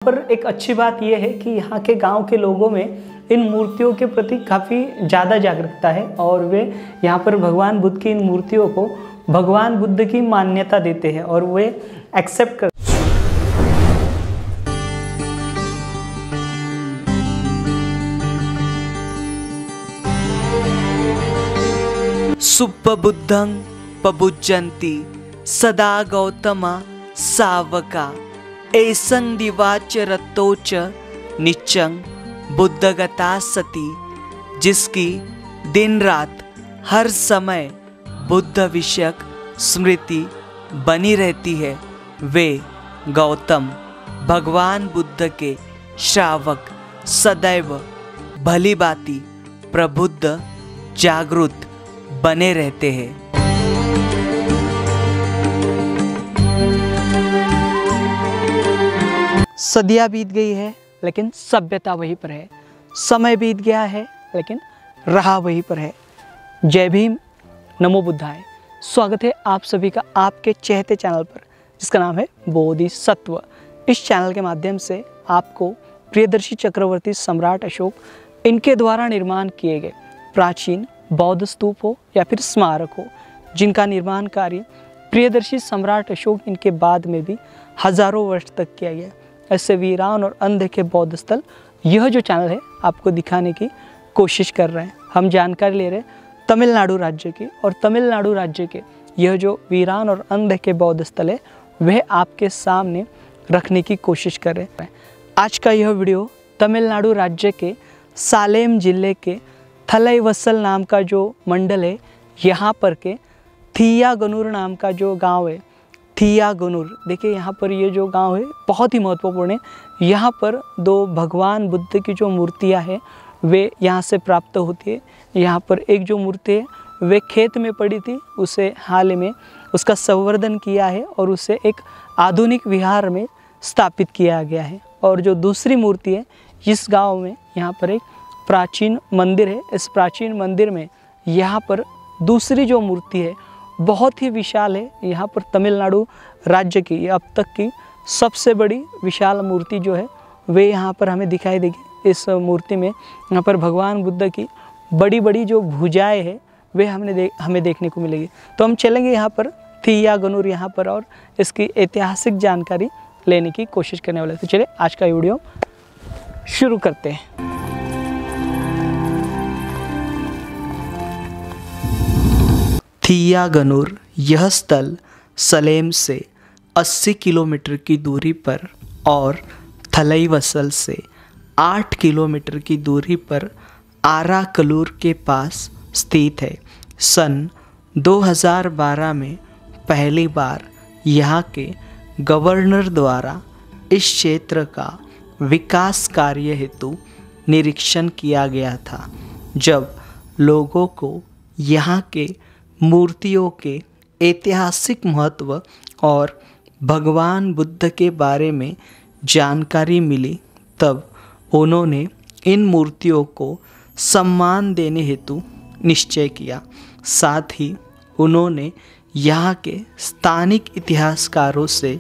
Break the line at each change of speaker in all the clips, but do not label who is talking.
पर एक अच्छी बात यह है कि यहाँ के गांव के लोगों में इन मूर्तियों के प्रति काफ़ी ज़्यादा जागरूकता है और वे यहाँ पर भगवान बुद्ध की इन मूर्तियों को भगवान बुद्ध की मान्यता देते हैं और वे एक्सेप्ट कर
सुप्पबुद्धं पबुज्जन्ति सदा गौतमा सावका एसं दिवाच रतोच निच्चं बुद्धगता सती। जिसकी दिन रात हर समय बुद्ध विषयक स्मृति बनी रहती है, वे गौतम भगवान बुद्ध के श्रावक सदैव भली भांति प्रबुद्ध जागृत बने रहते हैं।
सदियाँ बीत गई है लेकिन सभ्यता वहीं पर है, समय बीत गया है लेकिन रहा वहीं पर है। जय भीम, नमो बुद्धाय। स्वागत है आप सभी का आपके चहेते चैनल पर जिसका नाम है बोधिसत्व। इस चैनल के माध्यम से आपको प्रियदर्शी चक्रवर्ती सम्राट अशोक इनके द्वारा निर्माण किए गए प्राचीन बौद्ध स्तूप हो या फिर स्मारक हो, जिनका निर्माण कार्य प्रियदर्शी सम्राट अशोक इनके बाद में भी हजारों वर्ष तक किया गया, ऐसे वीरान और अनदेखे बौद्ध स्थल यह जो चैनल है आपको दिखाने की कोशिश कर रहे हैं। हम जानकारी ले रहे हैं तमिलनाडु राज्य की, और तमिलनाडु राज्य के यह जो वीरान और अनदेखे बौद्ध स्थल है वह आपके सामने रखने की कोशिश कर रहे हैं। आज का यह वीडियो तमिलनाडु राज्य के सालेम जिले के थलईवसल नाम का जो मंडल है, यहाँ पर के थियागनुर नाम का जो गांव है, थियागनुर, देखिए यहाँ पर ये जो गांव है बहुत ही महत्वपूर्ण है। यहाँ पर दो भगवान बुद्ध की जो मूर्तियाँ हैं वे यहाँ से प्राप्त होती है। यहाँ पर एक जो मूर्ति है वे खेत में पड़ी थी, उसे हाल में उसका संवर्धन किया है और उसे एक आधुनिक विहार में स्थापित किया गया है। और जो दूसरी मूर्ति है इस गाँव में यहाँ पर एक प्राचीन मंदिर है। इस प्राचीन मंदिर में यहाँ पर दूसरी जो मूर्ति है बहुत ही विशाल है। यहाँ पर तमिलनाडु राज्य की अब तक की सबसे बड़ी विशाल मूर्ति जो है वे यहाँ पर हमें दिखाई देगी। इस मूर्ति में यहाँ पर भगवान बुद्ध की बड़ी बड़ी जो भुजाएं हैं वे हमें देखने को मिलेगी। तो हम चलेंगे यहाँ पर थियागनुर यहाँ पर और इसकी ऐतिहासिक जानकारी लेने की कोशिश करने वाले। तो चलिए आज का वीडियो शुरू करते हैं।
थियागनुर यह स्थल सलेम से 80 किलोमीटर की दूरी पर और थलईवसल से 8 किलोमीटर की दूरी पर आराकलूर के पास स्थित है। सन 2012 में पहली बार यहाँ के गवर्नर द्वारा इस क्षेत्र का विकास कार्य हेतु निरीक्षण किया गया था, जब लोगों को यहाँ के मूर्तियों के ऐतिहासिक महत्व और भगवान बुद्ध के बारे में जानकारी मिली। तब उन्होंने इन मूर्तियों को सम्मान देने हेतु निश्चय किया। साथ ही उन्होंने यहाँ के स्थानिक इतिहासकारों से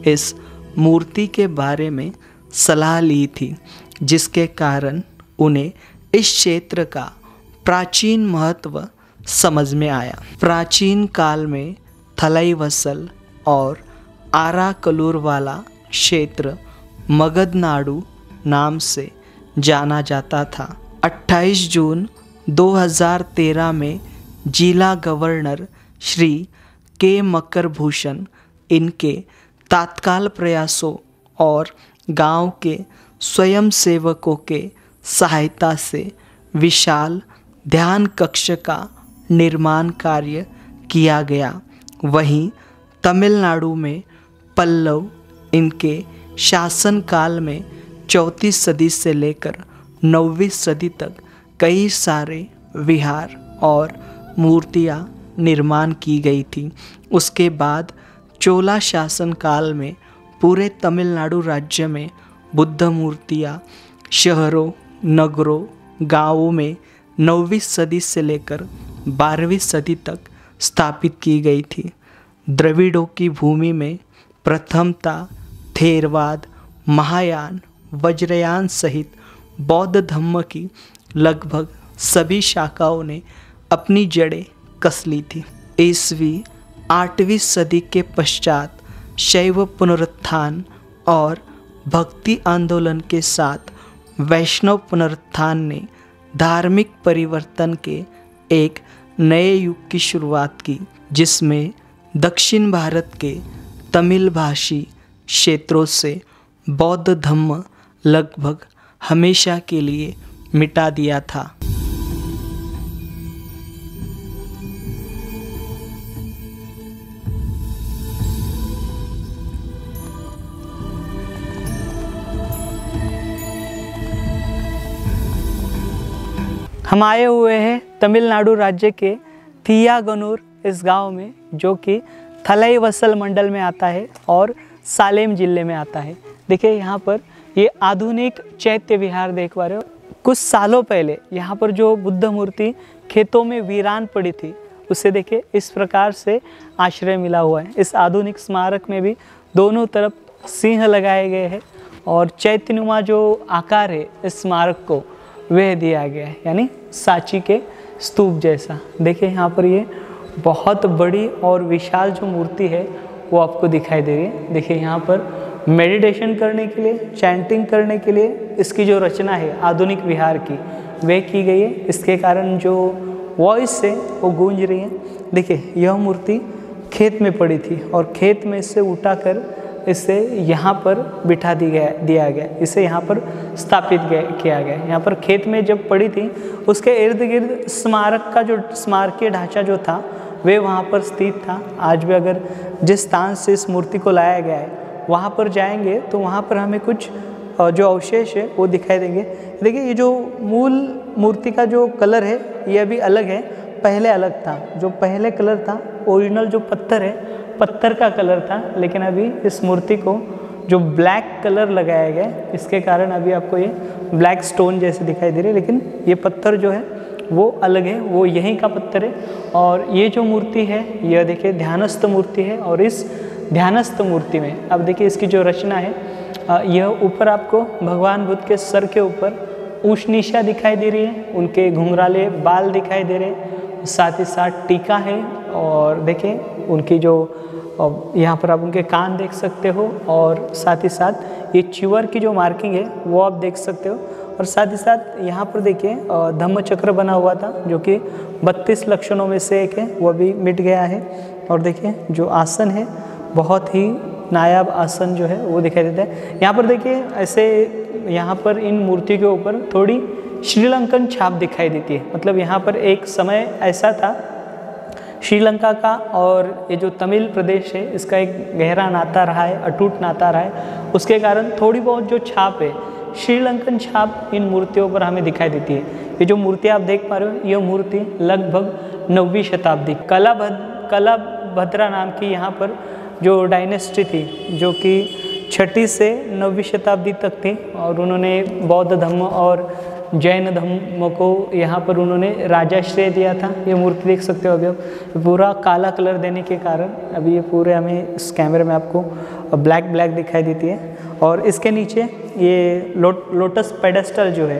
इस मूर्ति के बारे में सलाह ली थी, जिसके कारण उन्हें इस क्षेत्र का प्राचीन महत्व समझ में आया। प्राचीन काल में थलईवसल और आराकलूर वाला क्षेत्र मगधनाडु नाम से जाना जाता था। 28 जून 2013 में जिला गवर्नर श्री के मकरभूषण इनके तात्काल प्रयासों और गांव के स्वयंसेवकों के सहायता से विशाल ध्यान कक्ष का निर्माण कार्य किया गया। वहीं तमिलनाडु में पल्लव इनके शासनकाल में 34 सदी से लेकर 9वीं सदी तक कई सारे विहार और मूर्तियाँ निर्माण की गई थी। उसके बाद चोला शासनकाल में पूरे तमिलनाडु राज्य में बुद्ध मूर्तियाँ शहरों, नगरों, गांवों में 9वीं सदी से लेकर 12वीं सदी तक स्थापित की गई थी। द्रविड़ों की भूमि में प्रथमता थेरवाद, महायान, वज्रयान सहित बौद्ध धम्म की लगभग सभी शाखाओं ने अपनी जड़ें कस ली थी। ईस्वी 8वीं सदी के पश्चात शैव पुनरुत्थान और भक्ति आंदोलन के साथ वैष्णव पुनरुत्थान ने धार्मिक परिवर्तन के एक नए युग की शुरुआत की, जिसमें दक्षिण भारत के तमिल भाषी क्षेत्रों से बौद्ध धम्म लगभग हमेशा के लिए मिटा दिया था।
हम आए हुए हैं तमिलनाडु राज्य के थियागनूर इस गांव में, जो कि थलईवसल मंडल में आता है और सालेम जिले में आता है। देखिए यहाँ पर ये आधुनिक चैत्य विहार देख पा रहे हो। कुछ सालों पहले यहाँ पर जो बुद्ध मूर्ति खेतों में वीरान पड़ी थी, उसे देखिए इस प्रकार से आश्रय मिला हुआ है। इस आधुनिक स्मारक में भी दोनों तरफ सिंह लगाए गए हैं और चैत्यनुमा जो आकार है इस स्मारक को वह दिया गया है, यानी सांची के स्तूप जैसा। देखिए यहाँ पर ये बहुत बड़ी और विशाल जो मूर्ति है वो आपको दिखाई दे रही है। देखिए यहाँ पर मेडिटेशन करने के लिए, चैंटिंग करने के लिए इसकी जो रचना है आधुनिक विहार की वह की गई है। इसके कारण जो वॉइस है वो गूंज रही है। देखिए यह मूर्ति खेत में पड़ी थी और खेत में से उठाकर इसे यहाँ पर बिठा दिया गया, इसे यहाँ पर स्थापित किया गया। यहाँ पर खेत में जब पड़ी थी उसके इर्द गिर्द स्मारक का जो स्मारकीय ढांचा जो था वह वहाँ पर स्थित था। आज भी अगर जिस स्थान से इस मूर्ति को लाया गया है वहाँ पर जाएंगे तो वहाँ पर हमें कुछ जो अवशेष है वो दिखाई देंगे। देखिए ये जो मूल मूर्ति का जो कलर है ये अभी अलग है, पहले अलग था। जो पहले कलर था ओरिजिनल जो पत्थर है पत्थर का कलर था, लेकिन अभी इस मूर्ति को जो ब्लैक कलर लगाया गया है इसके कारण अभी आपको ये ब्लैक स्टोन जैसे दिखाई दे रही है, लेकिन ये पत्थर जो है वो अलग है, वो यहीं का पत्थर है। और ये जो मूर्ति है यह देखिए ध्यानस्थ मूर्ति है। और इस ध्यानस्थ मूर्ति में अब देखिए इसकी जो रचना है यह ऊपर आपको भगवान बुद्ध के सर के ऊपर ऊष्णिशा दिखाई दे रही है, उनके घुंघराले बाल दिखाई दे रहे हैं, साथ ही साथ टीका है। और देखिए उनकी जो यहाँ पर आप उनके कान देख सकते हो और साथ ही साथ ये चिवर की जो मार्किंग है वो आप देख सकते हो। और साथ ही साथ यहाँ पर देखिए धम्म चक्र बना हुआ था जो कि 32 लक्षणों में से एक है, वो भी मिट गया है। और देखिए जो आसन है बहुत ही नायाब आसन जो है वो दिखाई देता है। यहाँ पर देखिए ऐसे यहाँ पर इन मूर्ति के ऊपर थोड़ी श्रीलंकन छाप दिखाई देती है। मतलब यहाँ पर एक समय ऐसा था श्रीलंका का और ये जो तमिल प्रदेश है इसका एक गहरा नाता रहा है, अटूट नाता रहा है। उसके कारण थोड़ी बहुत जो छाप है श्रीलंकन छाप इन मूर्तियों पर हमें दिखाई देती है। ये जो मूर्ति आप देख पा रहे हो यह मूर्ति लगभग 9वीं शताब्दी कलाभद्रा नाम की यहाँ पर जो डायनेस्टी थी जो कि 6ठी से 9वीं शताब्दी तक थी। और उन्होंने बौद्ध धर्म और जैन धर्म को यहाँ पर उन्होंने राजाश्रय दिया था। ये मूर्ति देख सकते हो अभी आप, पूरा काला कलर देने के कारण अभी ये पूरे हमें इस कैमरे में आपको ब्लैक दिखाई देती है। और इसके नीचे ये लोटस पेडेस्टल जो है,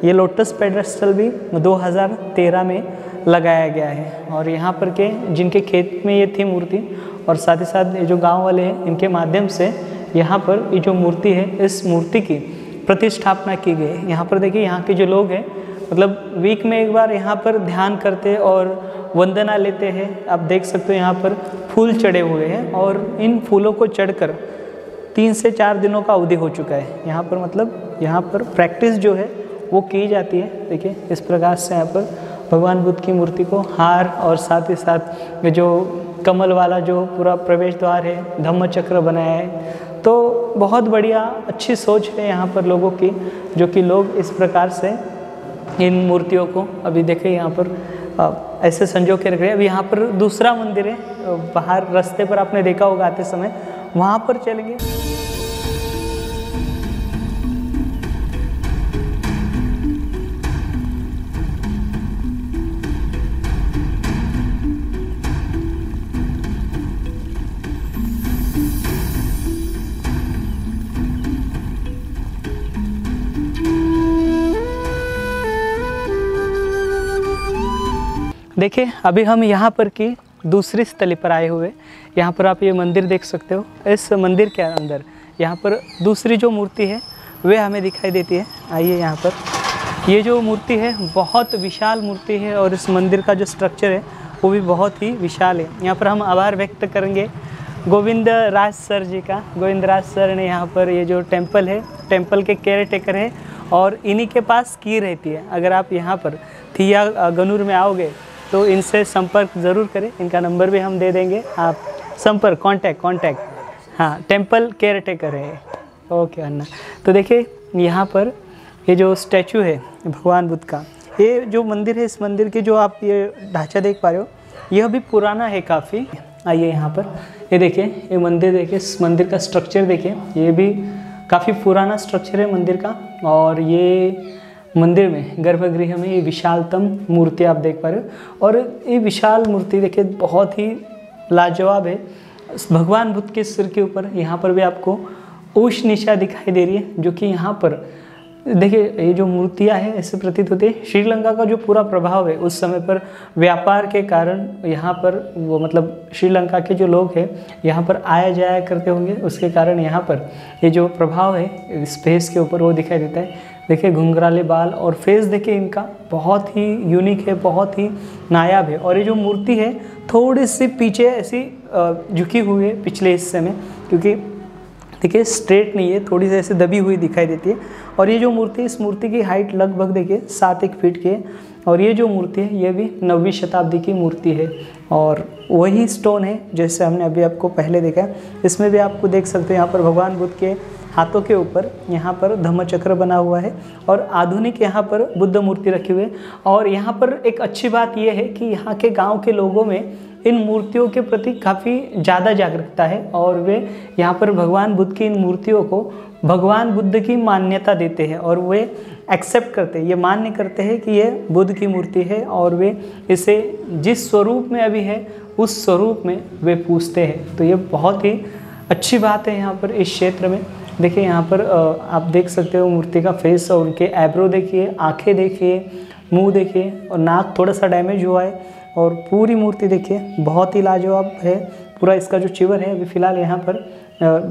ये लोटस पेडेस्टल भी 2013 में लगाया गया है। और यहाँ पर के जिनके खेत में ये थी मूर्ति और साथ ही साथ ये जो गाँव वाले हैं इनके माध्यम से यहाँ पर ये जो मूर्ति है इस मूर्ति की प्रतिष्ठापना की गई। यहाँ पर देखिए यहाँ के जो लोग हैं मतलब वीक में एक बार यहाँ पर ध्यान करते और वंदना लेते हैं। आप देख सकते हो यहाँ पर फूल चढ़े हुए हैं और इन फूलों को चढ़कर 3 से 4 दिनों का अवधि हो चुका है। यहाँ पर मतलब यहाँ पर प्रैक्टिस जो है वो की जाती है। देखिए इस प्रकार से यहाँ पर भगवान बुद्ध की मूर्ति को हार और साथ ही साथ जो कमल वाला जो पूरा प्रवेश द्वार है, धम्म चक्र बनाया है। तो बहुत बढ़िया अच्छी सोच है यहाँ पर लोगों की, जो कि लोग इस प्रकार से इन मूर्तियों को अभी देखें यहाँ पर ऐसे संजो के रख रहे हैं। अभी यहाँ पर दूसरा मंदिर है, बाहर रास्ते पर आपने देखा होगा आते समय, वहाँ पर चलेंगे। देखिए अभी हम यहाँ पर की दूसरी स्थली पर आए हुए। यहाँ पर आप ये मंदिर देख सकते हो। इस मंदिर के अंदर यहाँ पर दूसरी जो मूर्ति है वे हमें दिखाई देती है। आइए यहाँ पर ये जो मूर्ति है बहुत विशाल मूर्ति है और इस मंदिर का जो स्ट्रक्चर है वो भी बहुत ही विशाल है। यहाँ पर हम आभार व्यक्त करेंगे गोविंद राज सर जी का। गोविंद राज सर ने यहाँ पर ये जो टेम्पल है, टेम्पल के केयर टेकर है और इन्हीं के पास की रहती है। अगर आप यहाँ पर थिया गनूर में आओगे तो इनसे संपर्क ज़रूर करें। इनका नंबर भी हम दे देंगे, आप संपर्क कांटेक्ट हाँ, टेम्पल केयर टेकर है। ओके अन्ना। तो देखिए यहाँ पर ये जो स्टैचू है भगवान बुद्ध का, ये जो मंदिर है, इस मंदिर की जो आप ये ढांचा देख पा रहे हो यह भी पुराना है काफ़ी। आइए यहाँ पर ये देखिए, ये मंदिर देखिए, इस मंदिर का स्ट्रक्चर देखिए, ये भी काफ़ी पुराना स्ट्रक्चर है मंदिर का। और ये मंदिर में गर्भगृह में ये विशालतम मूर्ति आप देख पा रहे हो। और ये विशाल मूर्ति देखिए बहुत ही लाजवाब है। भगवान बुद्ध के सिर के ऊपर यहाँ पर भी आपको उष निशा दिखाई दे रही है, जो कि यहाँ पर देखिए ये जो मूर्तियाँ हैं ऐसे प्रतीत होती है श्रीलंका का जो पूरा प्रभाव है उस समय पर व्यापार के कारण यहाँ पर वो मतलब श्रीलंका के जो लोग हैं यहाँ पर आया जाया करते होंगे, उसके कारण यहाँ पर ये जो प्रभाव है इस फेस के ऊपर वो दिखाई देता है। देखिए घुंघराले बाल और फेस देखिए इनका बहुत ही यूनिक है, बहुत ही नायाब है। और ये जो मूर्ति है थोड़ी सी पीछे ऐसी झुकी हुई है पिछले हिस्से में, क्योंकि देखिए स्ट्रेट नहीं है, थोड़ी सी ऐसे दबी हुई दिखाई देती है। और ये जो मूर्ति है, इस मूर्ति की हाइट लगभग देखिए 7-1 फीट की है। और ये जो मूर्ति है ये भी 9वीं शताब्दी की मूर्ति है और वही स्टोन है जैसे हमने अभी आपको पहले देखा है। इसमें भी आपको देख सकते हैं यहाँ पर भगवान बुद्ध के हाथों के ऊपर यहाँ पर धम्मचक्र बना हुआ है और आधुनिक यहाँ पर बुद्ध मूर्ति रखी हुई है। और यहाँ पर एक अच्छी बात यह है कि यहाँ के गांव के लोगों में इन मूर्तियों के प्रति काफ़ी ज़्यादा जागरूकता है और वे यहाँ पर भगवान बुद्ध की इन मूर्तियों को भगवान बुद्ध की मान्यता देते हैं और वे एक्सेप्ट करते हैं, ये मान्य करते हैं कि ये बुद्ध की मूर्ति है और वे इसे जिस स्वरूप में अभी है उस स्वरूप में वे पूजते हैं। तो ये बहुत ही अच्छी बात है यहाँ पर इस क्षेत्र में। देखिए यहाँ पर आप देख सकते हो मूर्ति का फेस और उनके आईब्रो देखिए, आंखें देखिए, मुंह देखिए और नाक थोड़ा सा डैमेज हुआ है। और पूरी मूर्ति देखिए बहुत ही लाजवाब है। पूरा इसका जो चिवर है अभी फ़िलहाल यहाँ पर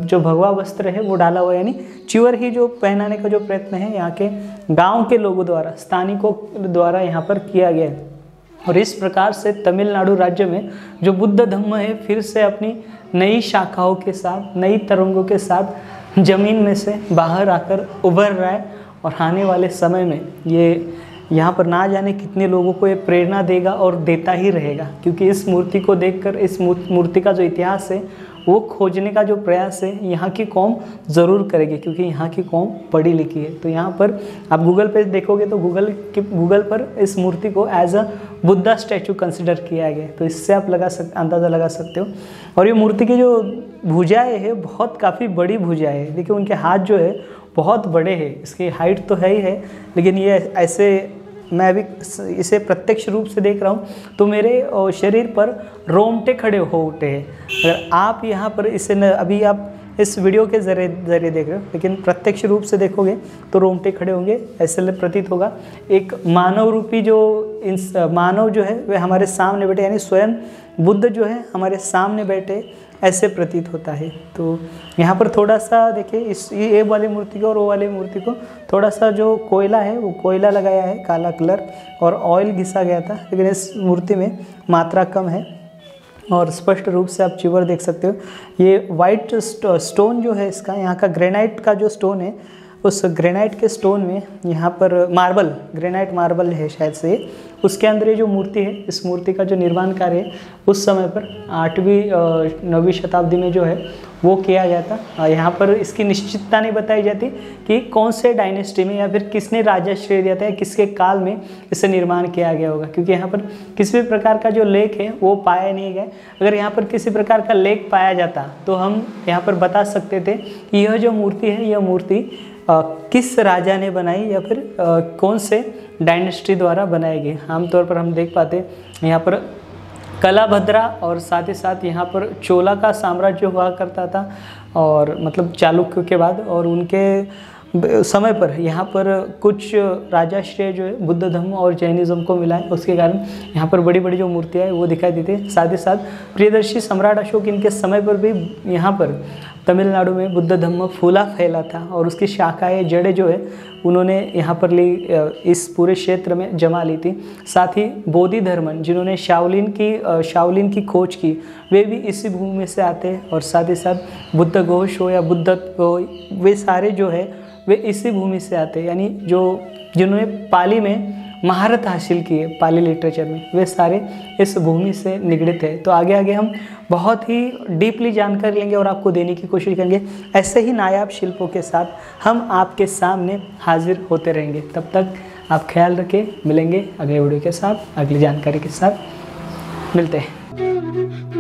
जो भगवा वस्त्र है वो डाला हुआ है, यानी चिवर ही जो पहनाने का जो प्रयत्न है यहाँ के गांव के लोगों द्वारा, स्थानिकों द्वारा यहाँ पर किया गया है। और इस प्रकार से तमिलनाडु राज्य में जो बुद्ध धम्म है फिर से अपनी नई शाखाओं के साथ, नई तरंगों के साथ ज़मीन में से बाहर आकर उभर रहा है। और आने वाले समय में ये यहाँ पर ना जाने कितने लोगों को ये प्रेरणा देगा और देता ही रहेगा, क्योंकि इस मूर्ति को देखकर, इस मूर्ति का जो इतिहास है वो खोजने का जो प्रयास है यहाँ की कौम ज़रूर करेगी, क्योंकि यहाँ की कौम पढ़ी लिखी है। तो यहाँ पर आप गूगल पे देखोगे तो गूगल पर इस मूर्ति को as a Buddha statue consider किया गया है। तो इससे आप अंदाज़ा लगा सकते हो। और ये मूर्ति की जो भुजाएँ है बहुत काफ़ी बड़ी भुजाएँ है। देखिए उनके हाथ जो है बहुत बड़े हैं, इसकी हाइट तो है ही है, लेकिन ये ऐसे मैं अभी इसे प्रत्यक्ष रूप से देख रहा हूँ तो मेरे शरीर पर रोंगटे खड़े हो उठे हैं। अगर आप यहाँ पर इसे अभी आप इस वीडियो के ज़रिए देख रहे हो, लेकिन प्रत्यक्ष रूप से देखोगे तो रोंगटे खड़े होंगे। ऐसे प्रतीत होगा एक मानव रूपी जो मानव जो है वह हमारे सामने बैठे, यानी स्वयं बुद्ध जो है हमारे सामने बैठे, ऐसे प्रतीत होता है। तो यहाँ पर थोड़ा सा देखिए इस ये वाली मूर्ति को और वो वाली मूर्ति को थोड़ा सा जो कोयला है वो कोयला लगाया है, काला कलर, और ऑयल घिसा गया था, लेकिन इस मूर्ति में मात्रा कम है। और स्पष्ट रूप से आप चिवर देख सकते हो। ये वाइट स्टोन जो है इसका, यहाँ का ग्रेनाइट का जो स्टोन है, उस ग्रेनाइट के स्टोन में यहाँ पर ग्रेनाइट मार्बल है शायद से, उसके अंदर ये जो मूर्ति है, इस मूर्ति का जो निर्माण कार्य है उस समय पर 8वीं-9वीं शताब्दी में जो है वो किया गया था। यहाँ पर इसकी निश्चितता नहीं बताई जाती कि कौन से डायनेस्टी में या फिर किसने राजश्रेय दिया था या किसके काल में इसे निर्माण किया गया होगा, क्योंकि यहाँ पर किसी भी प्रकार का जो लेख है वो पाया नहीं गया। अगर यहाँ पर किसी प्रकार का लेख पाया जाता तो हम यहाँ पर बता सकते थे कि यह जो मूर्ति है, यह मूर्ति किस राजा ने बनाई या फिर कौन से डायनेस्टी द्वारा बनाई गई। आमतौर पर हम देख पाते यहाँ पर कलाभद्रा और साथ ही साथ यहाँ पर चोला का साम्राज्य हुआ करता था, और मतलब चालुक्यों के बाद, और उनके समय पर यहाँ पर कुछ राजाश्रय जो है बुद्ध धर्म और जैनिज्म को मिला है, उसके कारण यहाँ पर बड़ी बड़ी जो मूर्तियाँ हैं वो दिखाई देती है। साथ ही साथ प्रियदर्शी सम्राट अशोक इनके समय पर भी यहाँ पर तमिलनाडु में बुद्ध धर्म फूला फैला था और उसकी शाखाएं जड़ें जो है उन्होंने यहाँ पर ली, इस पूरे क्षेत्र में जमा ली थी। साथ ही बोधि धर्मन जिन्होंने शाओलिन की खोज की वे भी इसी भूमि से आते हैं। और साथ ही साथ बुद्ध घोष हो या बुद्धत्व हो, वे सारे जो है वे इसी भूमि से आते हैं। यानी जिन्होंने पाली में महारत हासिल की है, पाली लिटरेचर में, वे सारे इस भूमि से निगड़ित है। तो आगे आगे हम बहुत ही डीपली जानकारी लेंगे और आपको देने की कोशिश करेंगे। ऐसे ही नायाब शिल्पों के साथ हम आपके सामने हाजिर होते रहेंगे। तब तक आप ख्याल रखें, मिलेंगे अगले वीडियो के साथ, अगली जानकारी के साथ मिलते हैं।